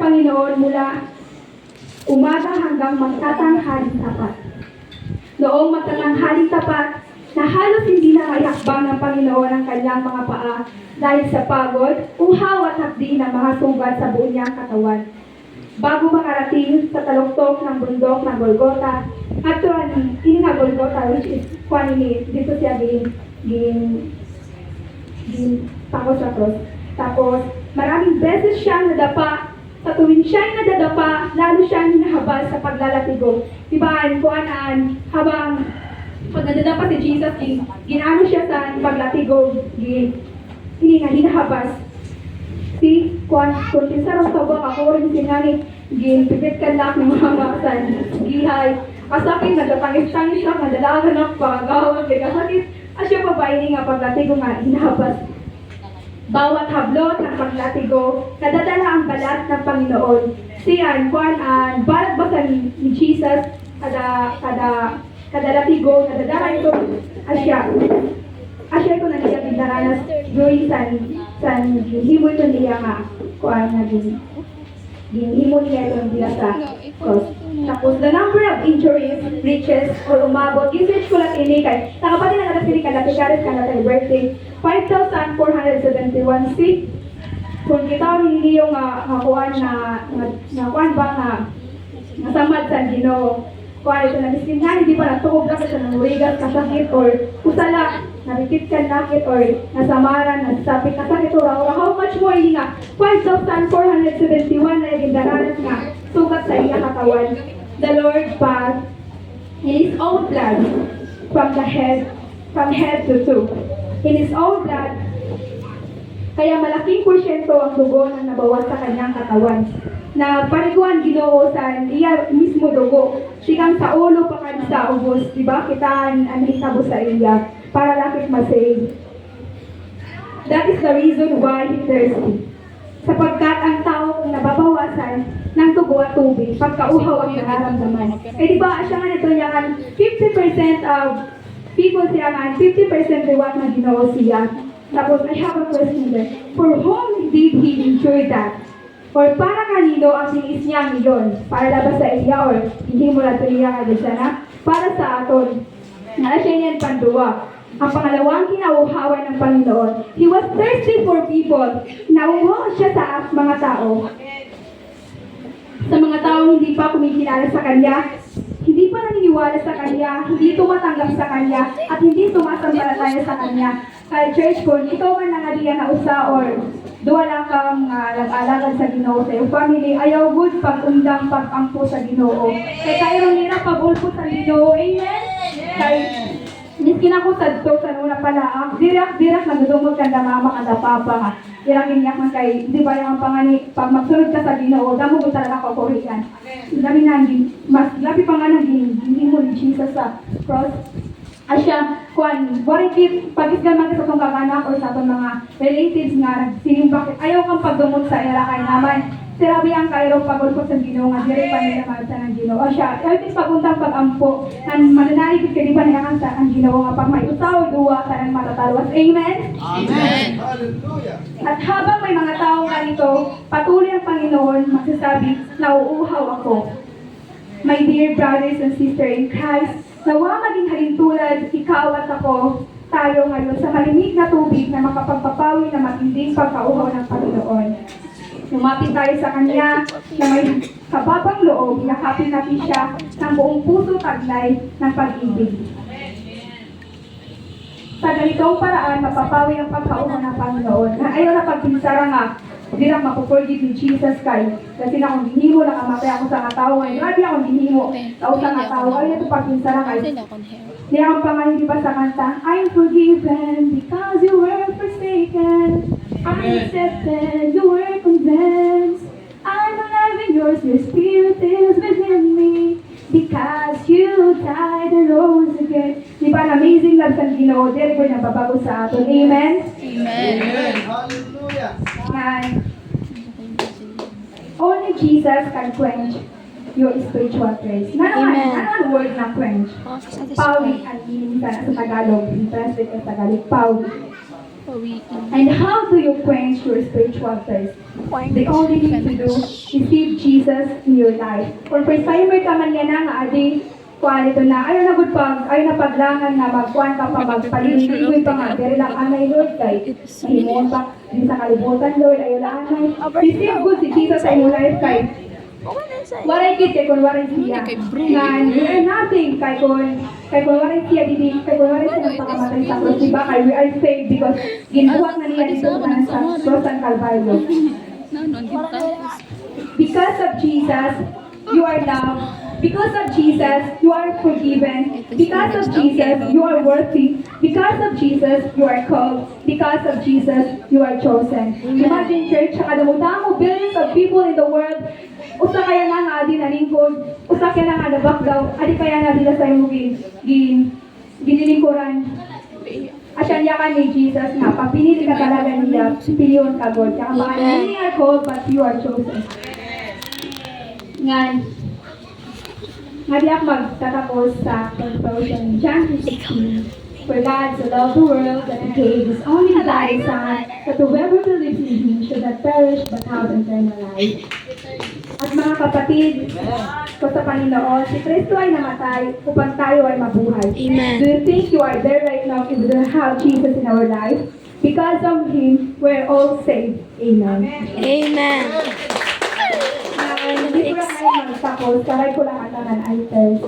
Panginoon mula umaga hanggang magtatanghaling tapat. Noong magtatanghaling tapat, na halos hindi na maihakbang ng Panginoon ang kanyang mga paa dahil sa pagod, uhaw at hapdi ng mga sugat sa buong niyang katawan. Bago makarating sa taluktok ng bundok ng Golgota, actually, ini nga Golgota, which is quantity, dito siya gin takot sa cross. Tapos, maraming beses siyang nadapa. Sa tuwing siya'y nadadapa, lalo siyang hinahabal sa paglalatigo. Diba, kuanaan, habang pag nadadapa si Jesus, ginano siya sa paglatigo, hinahabas. Si kung sa rostobak ako rin sinani, pipit ka lang ng mga makasan, gihay. Kasakit, nagkatangis-tangis siya, nadalagan ako, pagawag, kasakit. Asya pa ba ini nga paglatigo nga, hinahabas. Bawat hablot ng paglatigo, nadadala ang balat ng Panginoon. Siyan, balat ba ni Jesus, kada latigo, nadadala ito, asya ito na niya pinaranas, doon san himo ito niya nga, himo niya ito niya sa cross. Tapos, the number of injuries, reaches, or umabot, research ko lang ini kay, nakapati na natin sili kalati karet ka natin birthday, 5,471 feet. Kung kita hindi yung kuhan na kuhan ba nga nasamad sa Ginoo. Kuhan ito na biskinhan, hindi pa natuog na sa nangurigas, kasakit, or kusala, narikit ka nakit, or nasamaran, nasapit, kasakit, or how much more hindi nga, 5,471 na igindaranas nga, sugat sa iya katawan. The Lord passed in His own blood from head to toe. In His own blood, kaya malaking porsyento ang dugo na nabawas sa kanyang katawan. Na pariguan Ginoo sa iya mismo dugo. Sigang sa ulo pa kan sa ubos, di ba? Kita ang hitabo sa iya para lakit masave. That is the reason why He thirsty. Sapagkat ang tao kung nababawasan ng tugo at tubig, pagkauhaw ang nararamdaman. Eh di ba, siya nga nito yan, 50% of people siya nga, 50% reward na Ginoo siya. Tapos, I have a question there. For whom did He enjoy that? Or para kanino ang sinis niya ngayon? Para labas sa iya or hindi mo na ito niya na? Para sa aton. Na siya niyan panduwa. Ang pangalawang kinauhawan ng Panginoon. He was thirsty for people. Nauhaw siya sa mga tao. Sa mga taong hindi pa kumikilala sa Kanya, hindi pa naniniwala sa Kanya, hindi tumatanggap sa Kanya, at hindi sumasambalataya sa Kanya. Kaya church ko, ikaw man nangalian na usa or duwa lang kang nag-alagan sa Ginoo sa iyong family, ayaw good pag-undang pag-ampo sa Ginoo. Kaya kayo nila pag-ulpo sa Ginoo. Amen? Kaya miskin ako sa nuna pala, dirak nagdudumot ka na mama kada papa nga. Dirak inyak man kay, di ba yung pangani, pag magsunod ka sa Ginoo, damo ko talaga kakorian. Dami na, mas labi pa nga nang hindi mo ni Jesus sa cross. Asya, warikit, pag-isgan man sa itong kakanak or sa itong mga relatives nga, sinimbak, ayaw kang pagdumot sa ira kay naman. Sirabi ang kairo pagulpot sa Ginoo nga, dire pa nila sa ng Ginoo. Asya, ayaw paguntang pag-ampo, nan mananali kit kadi pa nila sa ang Ginoo nga, pag may usaw, duwa, kanang matatalwas. Amen? Amen! Hallelujah! At habang may mga tao ganito, patuloy ang Panginoon magsasabi, nauuhaw ako. My dear brothers and sisters in Christ, nawa maging halintulad, ikaw at ako, tayo ngayon sa malimig na tubig na makapagpapawi na matinding pagkauhaw ng Panginoon. Lumapit tayo sa Kanya na may kababang loob, yakapin natin siya ng buong puso taglay ng pag-ibig. Sa ganitong paraan, mapapawi ang pagkauhaw ng Panginoon. Na ayaw na pagpinsara nga, hindi lang mapuforgive ni Jesus kay kasi na kung hinimo lang amatay ako sa katao ngayon. Grabe akong hinimo tao sa katao. Ayaw ito pagpinsara kay. Niya ang pangalan di ba sa kanta, I'm forgiven because you were forsaken. I'm accepted, you were condemned. I'm alive in yours, your spirit is within me. Because you died and rose again. Di ba, amazing love sa Ginoo, dere ko nababago sa aton. Amen? Amen! Hallelujah! Only Jesus can quench your spiritual thirst. Ano word na quench? Pawi ang meaning sa Tagalog. Translate sa Tagalog, pawi. And how do you quench your spiritual thirst? The only thing to do is receive Jesus in your life. Kung first timer ka man yan nga, adi, kuan ito na, ayaw na good pag, ayaw na paglangan na magkuan ka pa, magpaliligoy pa nga, pero lang anay Lord kay, mahimon pa, din sa kalibutan Lord, ayaw lang anay. Receive good si Jesus sa iyong life kay, waray kit kay kung waray siya. Nga, we are nothing kay kung waray siya, kay kung waray siya pakamatay sa cross, diba? Kay we are saved because ginbuhat na niya dito sa cross ng Calvario. Because of Jesus, you are loved. Because of Jesus, you are forgiven. Because of Jesus, you are worthy. Because of Jesus, you are called. Because of Jesus, you are chosen. Imagine, church, sa kadamutang billions of people in the world, usa kaya na nga adi nalingkod, usa kaya na nga nabakdaw, adi kaya na dila sa imo ginilingkuran. Asya niya ka ni Jesus nga, papinili ka talaga niya, piliyon ka God. Kaya many are called, but you are chosen. Nga di ako magtatapos sa conclusion. John 3:16. For God so loved the world that He gave His only begotten Son, that whoever believes in Him should not perish but have eternal life. At mga kapatid, ko sa Panginoon, si Kristo ay namatay upang tayo ay mabuhay. Amen. Do you think you are there right now if we don't have Jesus in our life? Because of Him, we're all saved. Amen. Amen. Hindi ko lang kayo magtapos, karay ko lang ang ay test.